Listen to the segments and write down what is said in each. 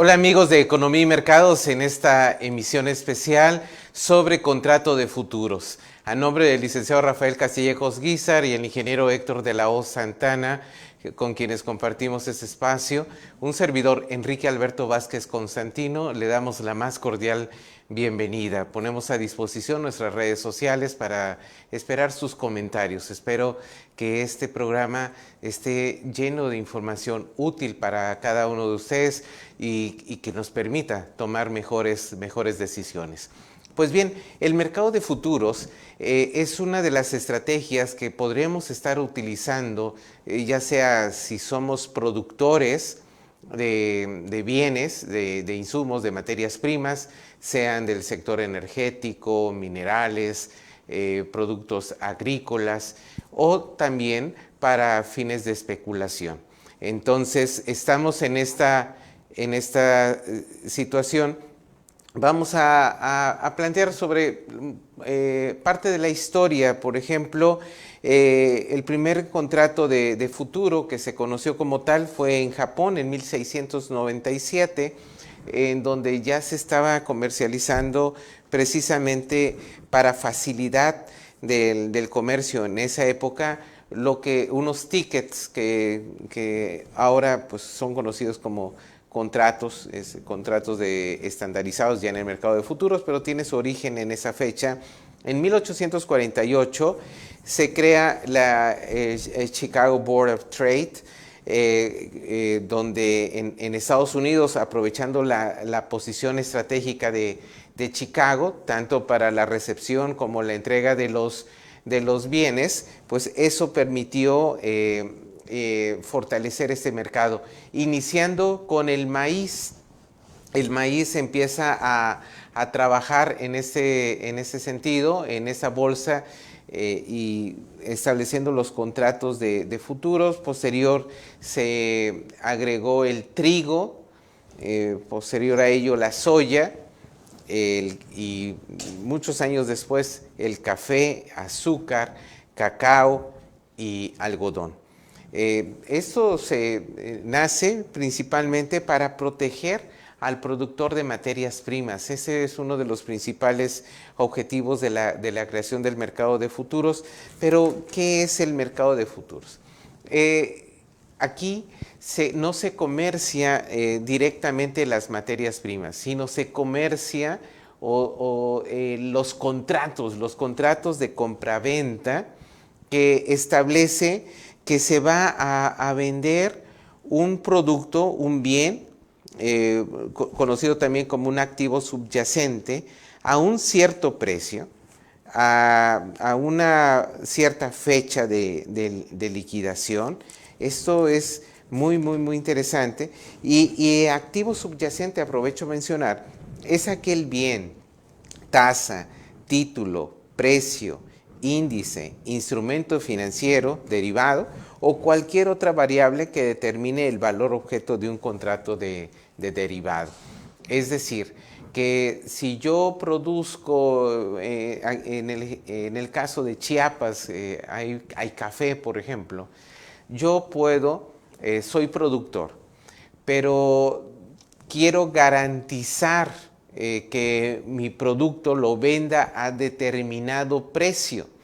Hola amigos de Economía y Mercados en esta emisión especial sobre contrato de futuros. A nombre del licenciado Rafael Castillejos Guízar y el ingeniero Héctor de la Hoz Santana, con quienes compartimos este espacio, un servidor Enrique Alberto Vázquez Constantino, le damos la más cordial bienvenida. Ponemos a disposición nuestras redes sociales para esperar sus comentarios. Espero que este programa esté lleno de información útil para cada uno de ustedes y que nos permita tomar mejores decisiones. Pues bien, el mercado de futuros es una de las estrategias que podremos estar utilizando, ya sea si somos productores de bienes, de insumos, de materias primas, sean del sector energético, minerales, productos agrícolas o también para fines de especulación. Entonces, estamos en esta situación. Vamos a plantear sobre parte de la historia. Por ejemplo, el primer contrato de futuro que se conoció como tal fue en Japón en 1697, en donde ya se estaba comercializando precisamente para facilidad del comercio en esa época, unos tickets que ahora pues son conocidos como contratos estandarizados ya en el mercado de futuros, pero tiene su origen en esa fecha. En 1848 se crea la Chicago Board of Trade, donde en Estados Unidos, aprovechando la posición estratégica de Chicago, tanto para la recepción como la entrega de los bienes, pues eso permitió fortalecer este mercado. Iniciando con el maíz. El maíz empieza a trabajar en ese sentido, en esa bolsa, y estableciendo los contratos de futuros. Posterior se agregó el trigo, posterior a ello la soya, y muchos años después el café, azúcar, cacao y algodón. Esto nace principalmente para proteger al productor de materias primas. Ese es uno de los principales objetivos de la creación del mercado de futuros. Pero, ¿qué es el mercado de futuros? Aquí no se comercia directamente las materias primas, sino se comercia los contratos de compraventa, que establece que se va a vender un producto, un bien, conocido también como un activo subyacente, a un cierto precio, a una cierta fecha de liquidación. Esto es muy interesante. Y activo subyacente, aprovecho a mencionar, es aquel bien, tasa, título, precio, índice, instrumento financiero, derivado o cualquier otra variable que determine el valor objeto de un contrato de derivado. Es decir, que si yo produzco, en el caso de Chiapas, hay café, por ejemplo, yo soy productor, pero quiero garantizar que mi producto lo venda a determinado precio.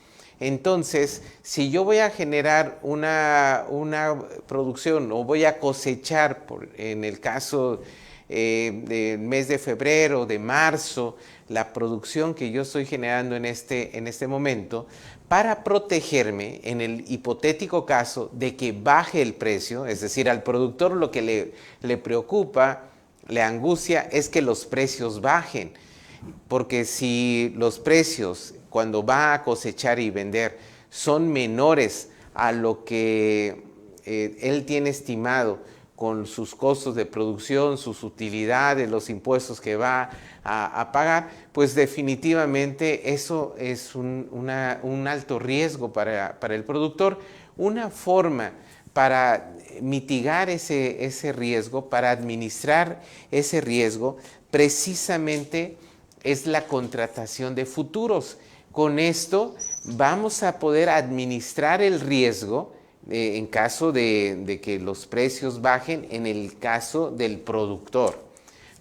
Entonces, si yo voy a generar una producción o voy a cosechar, en el caso del mes de febrero, de marzo, la producción que yo estoy generando en este momento, para protegerme en el hipotético caso de que baje el precio, es decir, al productor lo que le preocupa, le angustia, es que los precios bajen. Porque si los precios, cuando va a cosechar y vender, son menores a lo que él tiene estimado con sus costos de producción, sus utilidades, los impuestos que va a pagar, pues definitivamente eso es un alto riesgo para el productor. Una forma para mitigar ese riesgo, para administrar ese riesgo, precisamente es la contratación de futuros. Con esto vamos a poder administrar el riesgo en caso de que los precios bajen en el caso del productor.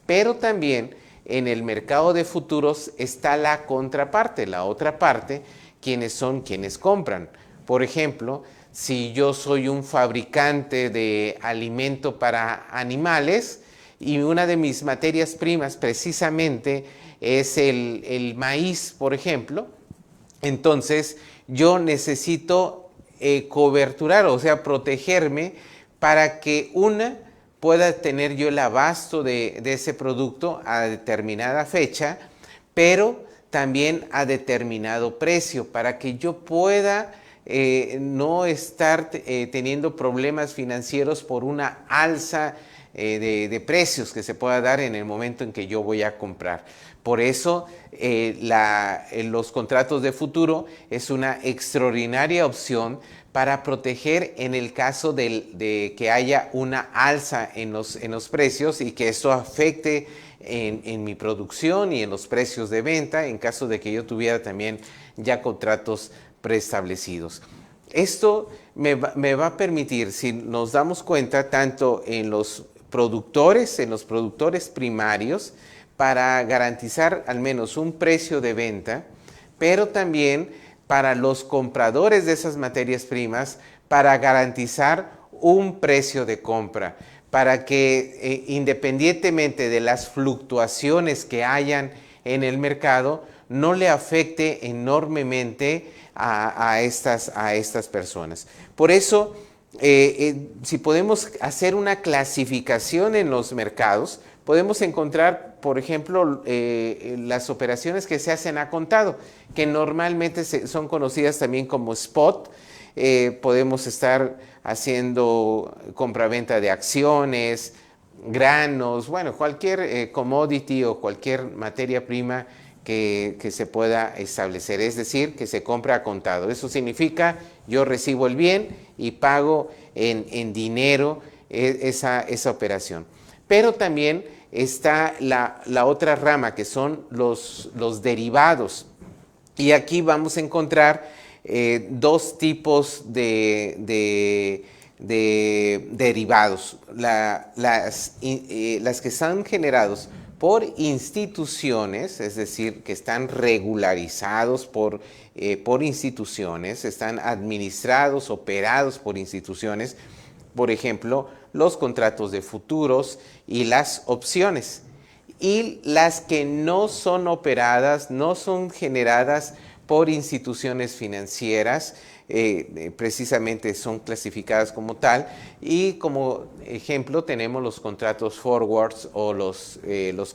Pero también en el mercado de futuros está la contraparte, la otra parte, quienes son quienes compran. Por ejemplo, si yo soy un fabricante de alimento para animales y una de mis materias primas precisamente es el maíz, por ejemplo, entonces yo necesito coberturar, o sea, protegerme para que pueda tener yo el abasto de ese producto a determinada fecha, pero también a determinado precio, para que yo pueda no estar teniendo problemas financieros por una alza de precios que se pueda dar en el momento en que yo voy a comprar. Por eso los contratos de futuro es una extraordinaria opción para proteger en el caso de que haya una alza en los precios y que esto afecte en mi producción y en los precios de venta en caso de que yo tuviera también ya contratos preestablecidos. Esto me va a permitir, si nos damos cuenta, tanto en los productores primarios, para garantizar al menos un precio de venta, pero también para los compradores de esas materias primas, para garantizar un precio de compra, para que independientemente de las fluctuaciones que hayan en el mercado, no le afecte enormemente a estas personas. Por eso, si podemos hacer una clasificación en los mercados, podemos encontrar, por ejemplo, las operaciones que se hacen a contado, que normalmente son conocidas también como spot. Podemos estar haciendo compraventa de acciones, granos, bueno, cualquier commodity o cualquier materia prima que se pueda establecer, es decir, que se compra a contado. Eso significa yo recibo el bien y pago en dinero esa operación. Pero también está la otra rama, que son los derivados. Y aquí vamos a encontrar dos tipos de derivados. Las que están generados por instituciones, es decir, que están regularizados por instituciones, están administrados, operados por instituciones, por ejemplo, los contratos de futuros y las opciones. Y las que no son operadas, no son generadas por instituciones financieras, precisamente son clasificadas como tal, y como ejemplo tenemos los contratos forwards o los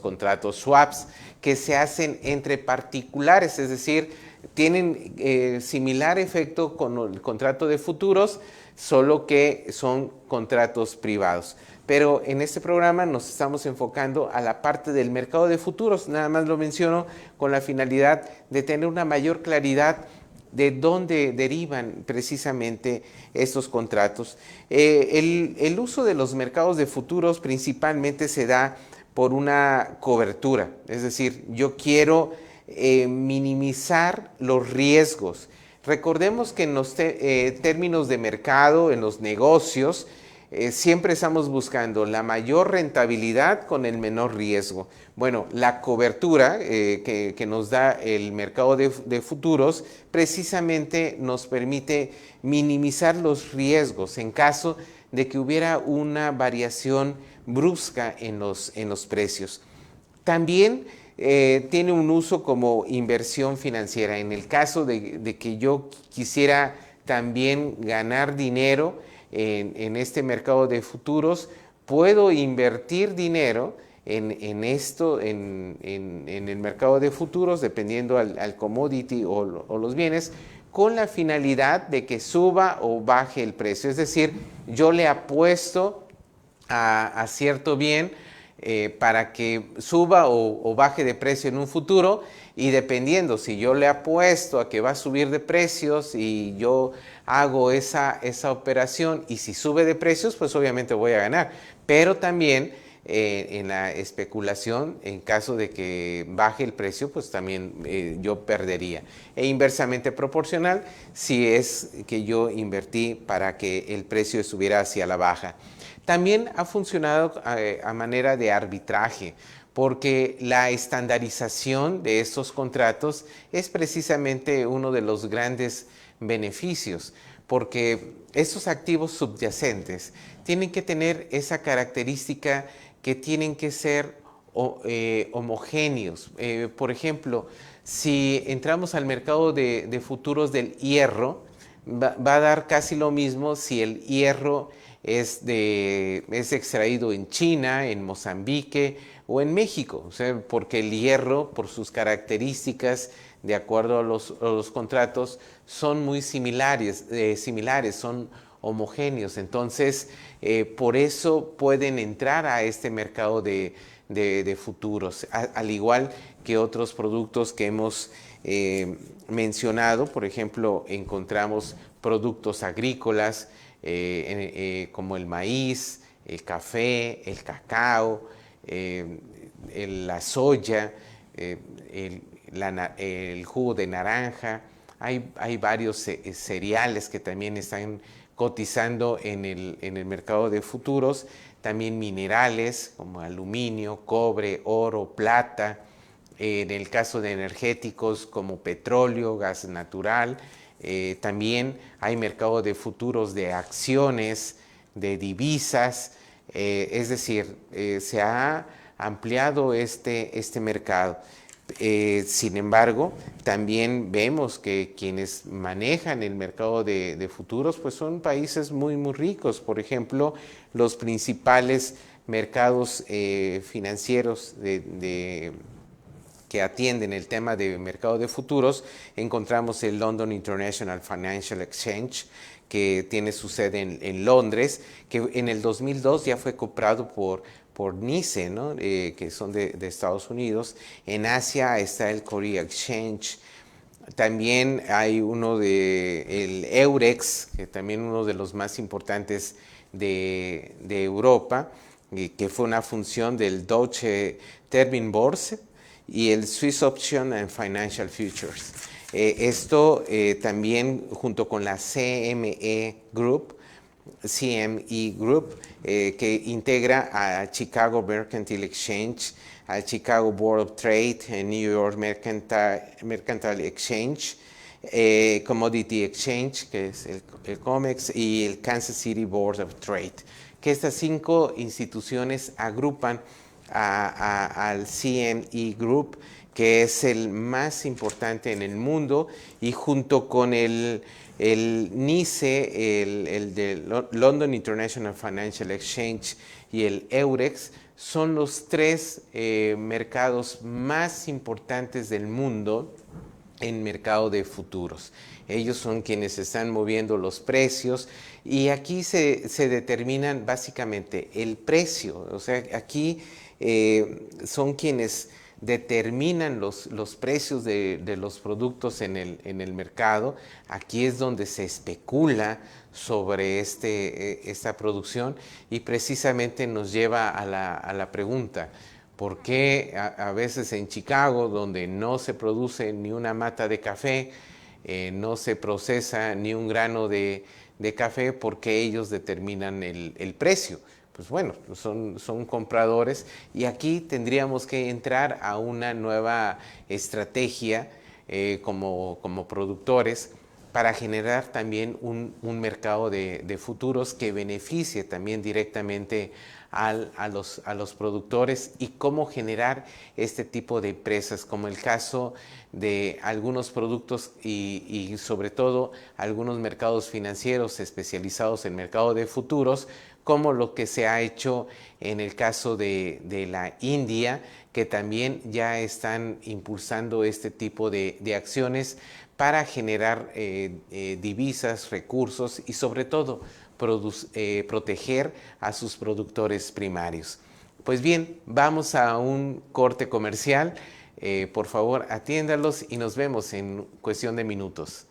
contratos swaps, que se hacen entre particulares, es decir, tienen similar efecto con el contrato de futuros, solo que son contratos privados. Pero en este programa nos estamos enfocando a la parte del mercado de futuros. Nada más lo menciono con la finalidad de tener una mayor claridad de dónde derivan precisamente estos contratos. El uso de los mercados de futuros principalmente se da por una cobertura, es decir, yo quiero minimizar los riesgos. Recordemos que en los términos de mercado, en los negocios, siempre estamos buscando la mayor rentabilidad con el menor riesgo. Bueno, la cobertura que nos da el mercado de futuros precisamente nos permite minimizar los riesgos en caso de que hubiera una variación brusca en los precios. También tiene un uso como inversión financiera. En el caso de que yo quisiera también ganar dinero en este mercado de futuros, puedo invertir dinero en el mercado de futuros, dependiendo al commodity o los bienes, con la finalidad de que suba o baje el precio. Es decir, yo le apuesto a cierto bien para que suba o baje de precio en un futuro, y dependiendo si yo le apuesto a que va a subir de precios y yo hago esa operación, y si sube de precios, pues obviamente voy a ganar. Pero también en la especulación, en caso de que baje el precio, pues también yo perdería. E inversamente proporcional si es que yo invertí para que el precio estuviera hacia la baja. También ha funcionado a manera de arbitraje. porque la estandarización de estos contratos es precisamente uno de los grandes beneficios, porque estos activos subyacentes tienen que tener esa característica que tienen que ser homogéneos. Por ejemplo, si entramos al mercado de futuros del hierro, va a dar casi lo mismo si el hierro es extraído en China, en Mozambique o en México, o sea, porque el hierro, por sus características, de acuerdo a los contratos, son muy similares, son homogéneos. Entonces, por eso pueden entrar a este mercado de futuros, al igual que otros productos que hemos mencionado. Por ejemplo, encontramos productos agrícolas como el maíz, el café, el cacao, la soya, el jugo de naranja. Hay varios cereales que también están cotizando en el mercado de futuros, también minerales como aluminio, cobre, oro, plata, en el caso de energéticos como petróleo, gas natural. También hay mercado de futuros de acciones, de divisas, es decir, se ha ampliado este mercado. Sin embargo, también vemos que quienes manejan el mercado de futuros pues son países muy ricos. Por ejemplo, los principales mercados financieros que atienden el tema de mercado de futuros, encontramos el London International Financial Exchange, que tiene su sede en Londres, que en el 2002 ya fue comprado por NYSE, ¿no? Que son de Estados Unidos. En Asia está el Korea Exchange. También hay uno el Eurex, que también uno de los más importantes de Europa, que fue una función del Deutsche Terminbörse y el Swiss Option and Financial Futures. Esto también junto con la CME Group, que integra a Chicago Mercantile Exchange, al Chicago Board of Trade, el New York Mercantile Exchange, Commodity Exchange, que es el COMEX, y el Kansas City Board of Trade, que estas 5 instituciones agrupan al CME Group, que es el más importante en el mundo, y junto con el NYSE, el de London International Financial Exchange y el Eurex, son los 3 mercados más importantes del mundo en mercado de futuros. Ellos son quienes están moviendo los precios, y aquí se determinan básicamente el precio. O sea, aquí son quienes determinan los precios de los productos en el mercado. Aquí es donde se especula sobre esta producción, y precisamente nos lleva a la pregunta: ¿por qué a veces en Chicago, donde no se produce ni una mata de café, no se procesa ni un grano de café, por qué ellos determinan el precio? Pues bueno, son compradores, y aquí tendríamos que entrar a una nueva estrategia como productores, para generar también un mercado de futuros que beneficie también directamente a los productores, y cómo generar este tipo de empresas, como el caso de algunos productos y sobre todo algunos mercados financieros especializados en mercado de futuros, como lo que se ha hecho en el caso de la India, que también ya están impulsando este tipo de acciones para generar divisas, recursos, y sobre todo proteger a sus productores primarios. Pues bien, vamos a un corte comercial. Por favor, atiéndalos y nos vemos en cuestión de minutos.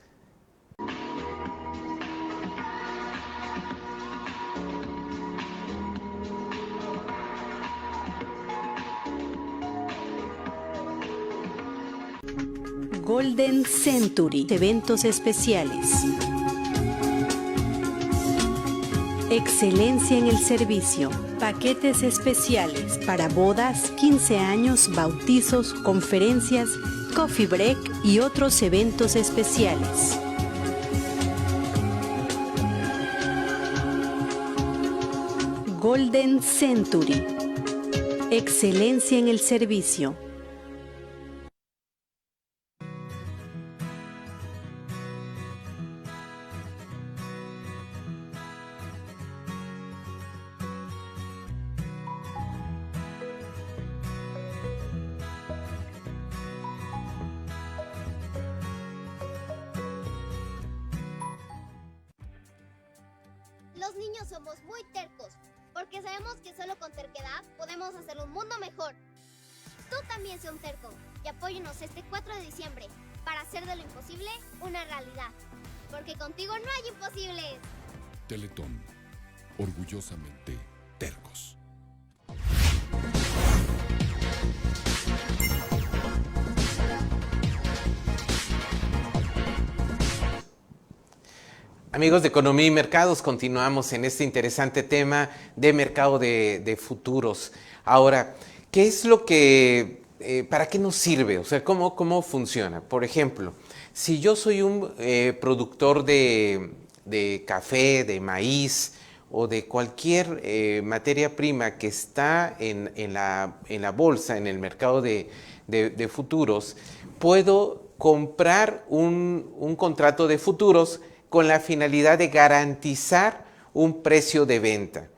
Golden Century, eventos especiales. Excelencia en el servicio. Paquetes especiales para bodas, 15 años, bautizos, conferencias, coffee break y otros eventos especiales. Golden Century. Excelencia en el servicio. Los niños somos muy tercos, porque sabemos que solo con terquedad podemos hacer un mundo mejor. Tú también sé un terco y apóyenos este 4 de diciembre para hacer de lo imposible una realidad. Porque contigo no hay imposibles. Teletón, orgullosamente tercos. Amigos de Economía y Mercados, continuamos en este interesante tema de mercado de futuros. Ahora, ¿qué es lo que, para qué nos sirve? O sea, ¿cómo funciona? Por ejemplo, si yo soy un productor de café, de maíz o de cualquier materia prima que está en la bolsa, en el mercado de futuros, puedo comprar un contrato de futuros con la finalidad de garantizar un precio de venta,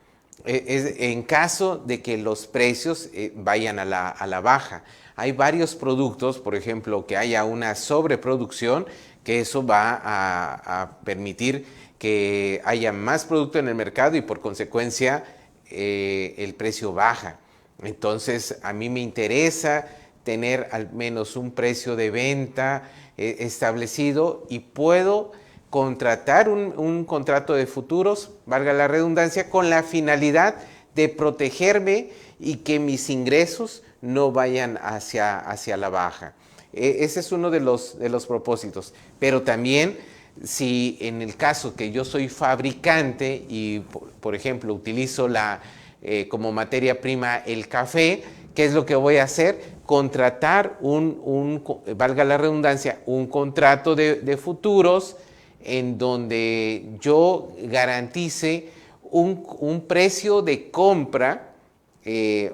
en caso de que los precios vayan a la baja. Hay varios productos, por ejemplo, que haya una sobreproducción, que eso va a permitir que haya más producto en el mercado y por consecuencia el precio baja. Entonces, a mí me interesa tener al menos un precio de venta establecido y puedo contratar un contrato de futuros, valga la redundancia, con la finalidad de protegerme y que mis ingresos no vayan hacia la baja. Ese es uno de los propósitos. Pero también, si en el caso que yo soy fabricante y, por ejemplo, utilizo como materia prima el café, ¿qué es lo que voy a hacer? Contratar valga la redundancia, un contrato de futuros en donde yo garantice un precio de compra,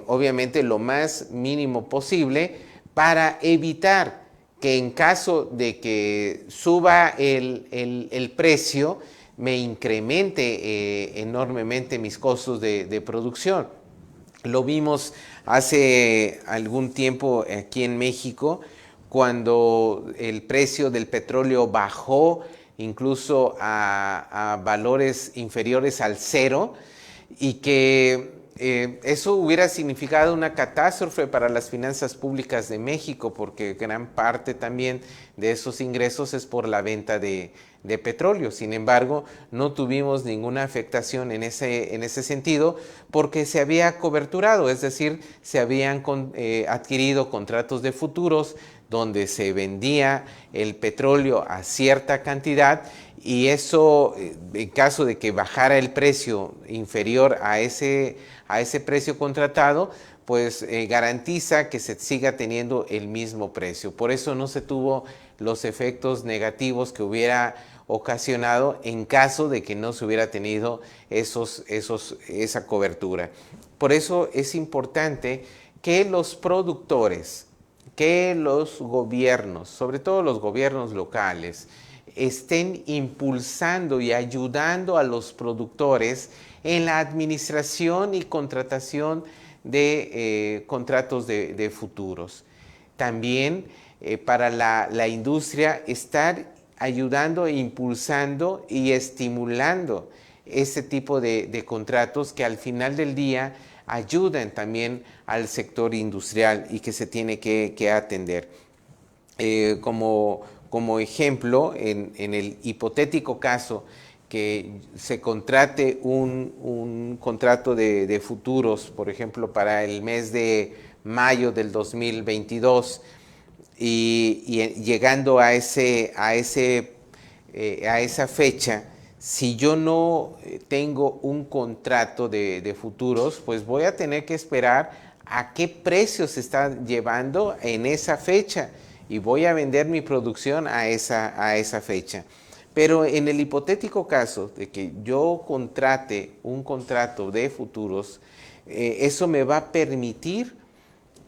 obviamente lo más mínimo posible, para evitar que en caso de que suba el precio, me incremente enormemente mis costos de producción. Lo vimos hace algún tiempo aquí en México, cuando el precio del petróleo bajó incluso a valores inferiores al cero, y que eso hubiera significado una catástrofe para las finanzas públicas de México, porque gran parte también de esos ingresos es por la venta de petróleo. Sin embargo, no tuvimos ninguna afectación en ese sentido, porque se había coberturado, es decir, se habían adquirido contratos de futuros donde se vendía el petróleo a cierta cantidad, y eso, en caso de que bajara el precio inferior a ese precio contratado, pues garantiza que se siga teniendo el mismo precio. Por eso no se tuvo los efectos negativos que hubiera ocasionado en caso de que no se hubiera tenido esa cobertura. Por eso es importante que los productores, que los gobiernos, sobre todo los gobiernos locales, estén impulsando y ayudando a los productores en la administración y contratación de contratos de futuros. También para la industria, estar ayudando, impulsando y estimulando ese tipo de contratos que al final del día ayudan también al sector industrial y que se tiene que atender. Como ejemplo, en el hipotético caso que se contrate un contrato de futuros, por ejemplo, para el mes de mayo del 2022, y llegando a esa fecha, Si yo no tengo un contrato de futuros, pues voy a tener que esperar a qué precio se está llevando en esa fecha y voy a vender mi producción a esa fecha. Pero en el hipotético caso de que yo contrate un contrato de futuros, eso me va a permitir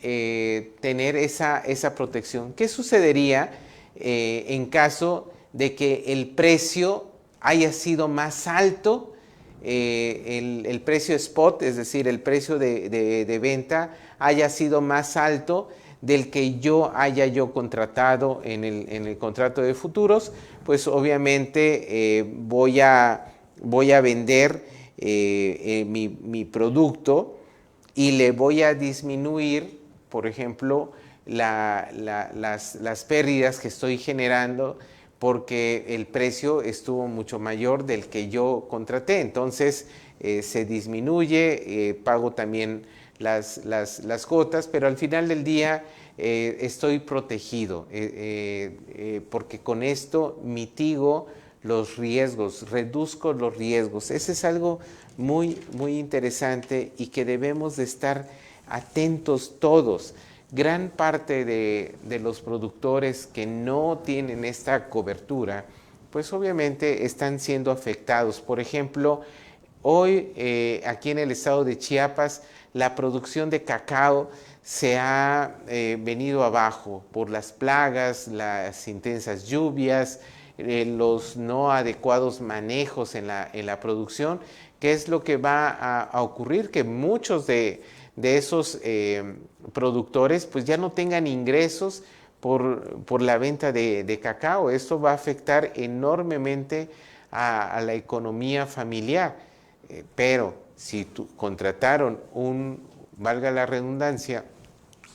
tener esa protección. ¿Qué sucedería en caso de que el precio haya sido más alto? El precio spot, es decir, el precio de venta haya sido más alto del que yo haya contratado en el contrato de futuros, pues obviamente voy a vender mi producto y le voy a disminuir, por ejemplo, las pérdidas que estoy generando porque el precio estuvo mucho mayor del que yo contraté. Entonces se disminuye, pago también las cuotas, pero al final del día estoy protegido porque con esto mitigo los riesgos, reduzco los riesgos. Ese es algo muy, muy interesante y que debemos de estar atentos todos. Gran parte de los productores que no tienen esta cobertura, pues obviamente están siendo afectados. Por ejemplo, hoy aquí en el estado de Chiapas, la producción de cacao se ha venido abajo por las plagas, las intensas lluvias, los no adecuados manejos en la producción. ¿Qué es lo que va a ocurrir? Que muchos de esos productores pues ya no tengan ingresos por la venta de cacao. Esto va a afectar enormemente a la economía familiar. Pero si contrataron valga la redundancia,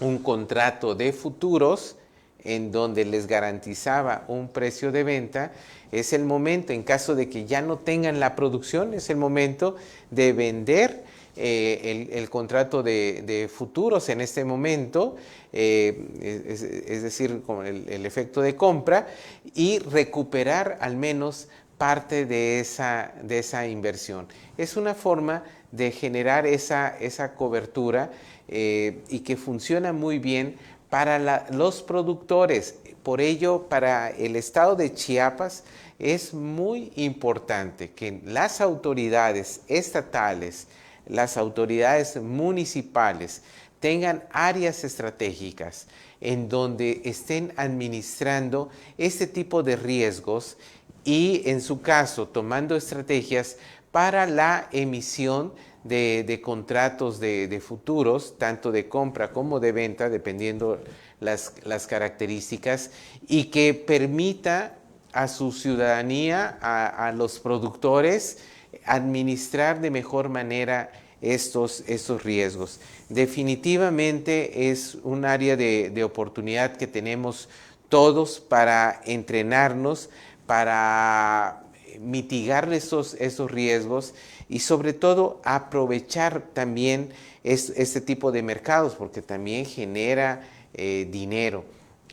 un contrato de futuros en donde les garantizaba un precio de venta, es el momento, en caso de que ya no tengan la producción, es el momento de vender el contrato de futuros en este momento, es decir, con el efecto de compra, y recuperar al menos parte de esa inversión. Es una forma de generar esa cobertura y que funciona muy bien para los productores. Por ello, para el estado de Chiapas es muy importante que las autoridades estatales, las autoridades municipales tengan áreas estratégicas en donde estén administrando este tipo de riesgos y, en su caso, tomando estrategias para la emisión de contratos de futuros, tanto de compra como de venta, dependiendo las características, y que permita a su ciudadanía, a los productores, administrar de mejor manera estos riesgos. Definitivamente es un área de oportunidad que tenemos todos para entrenarnos, para mitigar esos riesgos y sobre todo aprovechar también este tipo de mercados, porque también genera dinero.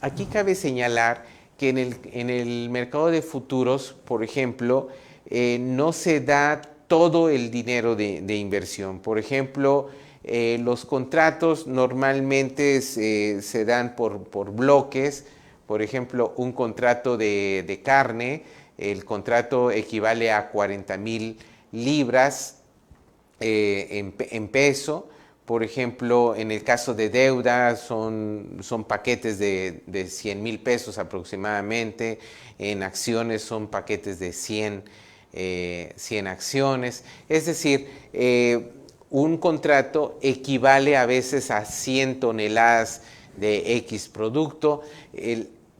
Aquí cabe señalar que en el mercado de futuros, por ejemplo, no se da todo el dinero de inversión. Por ejemplo, los contratos normalmente se dan por bloques. Por ejemplo, un contrato de carne, el contrato equivale a 40,000 libras en peso. Por ejemplo, en el caso de deuda son paquetes de 100,000 pesos aproximadamente. En acciones son paquetes de 100 acciones. Es decir, un contrato equivale a veces a 100 toneladas de X producto,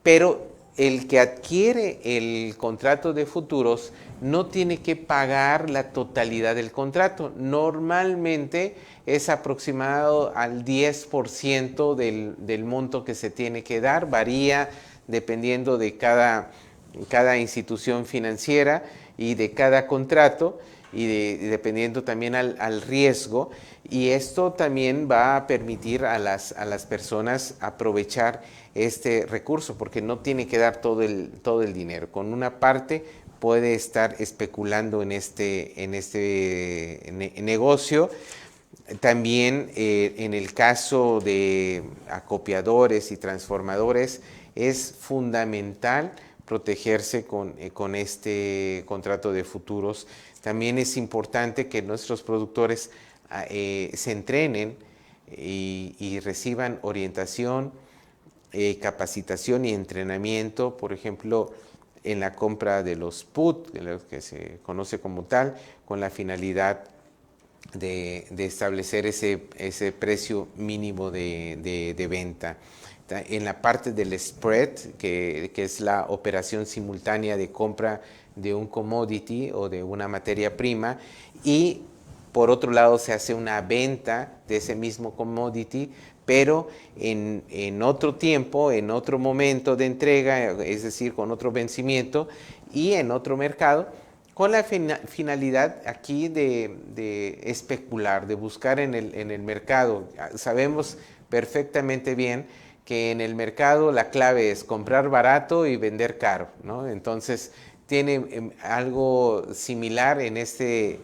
pero el que adquiere el contrato de futuros no tiene que pagar la totalidad del contrato. Normalmente es aproximado al 10% del monto que se tiene que dar, varía dependiendo de cada institución financiera y de cada contrato y dependiendo también al riesgo, y esto también va a permitir a las personas aprovechar este recurso porque no tiene que dar todo el dinero. Con una parte puede estar especulando en este negocio. También en el caso de acopiadores y transformadores es fundamental protegerse con este contrato de futuros. También es importante que nuestros productores se entrenen y reciban orientación, capacitación y entrenamiento, por ejemplo, en la compra de los PUT, de lo que se conoce como tal, con la finalidad de establecer ese precio mínimo de venta. En la parte del spread, que es la operación simultánea de compra de un commodity o de una materia prima, y por otro lado se hace una venta de ese mismo commodity, pero en otro tiempo, en otro momento de entrega, es decir, con otro vencimiento y en otro mercado, con la finalidad aquí de especular, de buscar en el mercado. Sabemos perfectamente bien que en el mercado la clave es comprar barato y vender caro, ¿no? Entonces tiene algo similar en este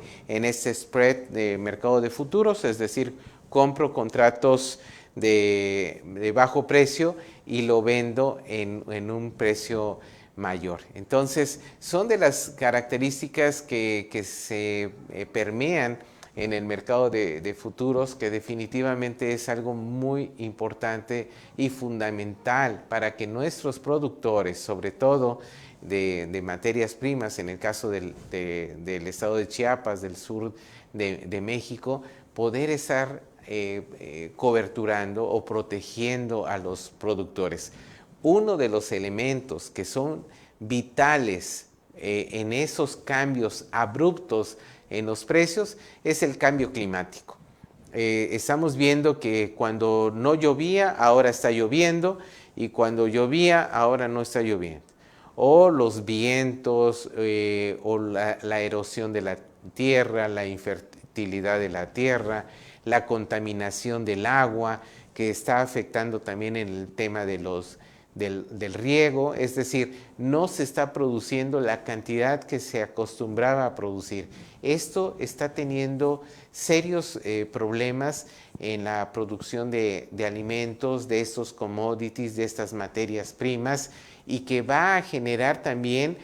spread de mercado de futuros, es decir, compro contratos de bajo precio y lo vendo en un precio mayor. Entonces, son de las características que se permean en el mercado de futuros, que definitivamente es algo muy importante y fundamental para que nuestros productores, sobre todo de materias primas, en el caso del estado de Chiapas, del sur de México, poder estar coberturando o protegiendo a los productores. Uno de los elementos que son vitales en esos cambios abruptos en los precios es el cambio climático. Estamos viendo que cuando no llovía, ahora está lloviendo, y cuando llovía, ahora no está lloviendo. O los vientos, o la erosión de la tierra, la infertilidad de la tierra, la contaminación del agua, que está afectando también en el tema del riego, es decir, no se está produciendo la cantidad que se acostumbraba a producir. Esto está teniendo serios problemas en la producción de alimentos, de estos commodities, de estas materias primas, y que va a generar también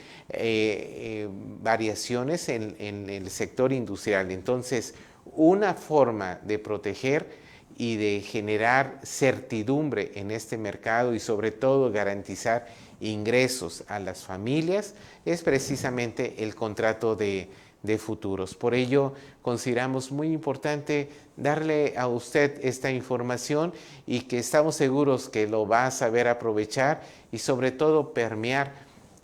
variaciones en el sector industrial. Entonces, una forma de proteger y de generar certidumbre en este mercado y sobre todo garantizar ingresos a las familias es precisamente el contrato de futuros. Por ello, consideramos muy importante darle a usted esta información, y que estamos seguros que lo va a saber aprovechar y sobre todo permear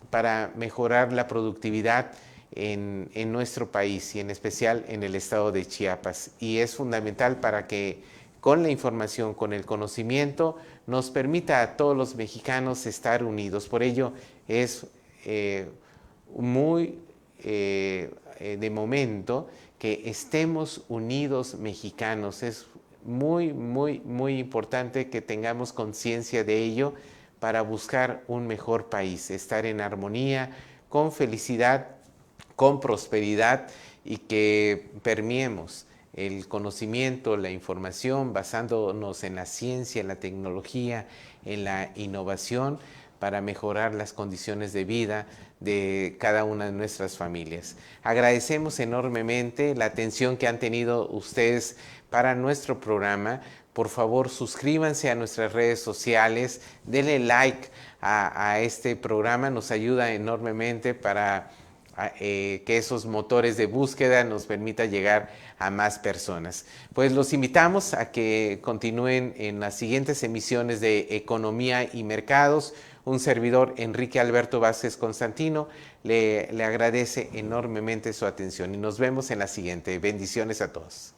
para mejorar la productividad en nuestro país y en especial en el estado de Chiapas. Y es fundamental para que con la información, con el conocimiento, nos permita a todos los mexicanos estar unidos. Por ello es muy de momento que estemos unidos mexicanos. Es muy, muy, muy importante que tengamos conciencia de ello para buscar un mejor país, estar en armonía, con felicidad, con prosperidad, y que permeemos el conocimiento, la información, basándonos en la ciencia, en la tecnología, en la innovación, para mejorar las condiciones de vida de cada una de nuestras familias. Agradecemos enormemente la atención que han tenido ustedes para nuestro programa. Por favor, suscríbanse a nuestras redes sociales, denle like a este programa, nos ayuda enormemente para que esos motores de búsqueda nos permita llegar a más personas. Pues los invitamos a que continúen en las siguientes emisiones de Economía y Mercados. Un servidor, Enrique Alberto Vázquez Constantino, le agradece enormemente su atención y nos vemos en la siguiente. Bendiciones a todos.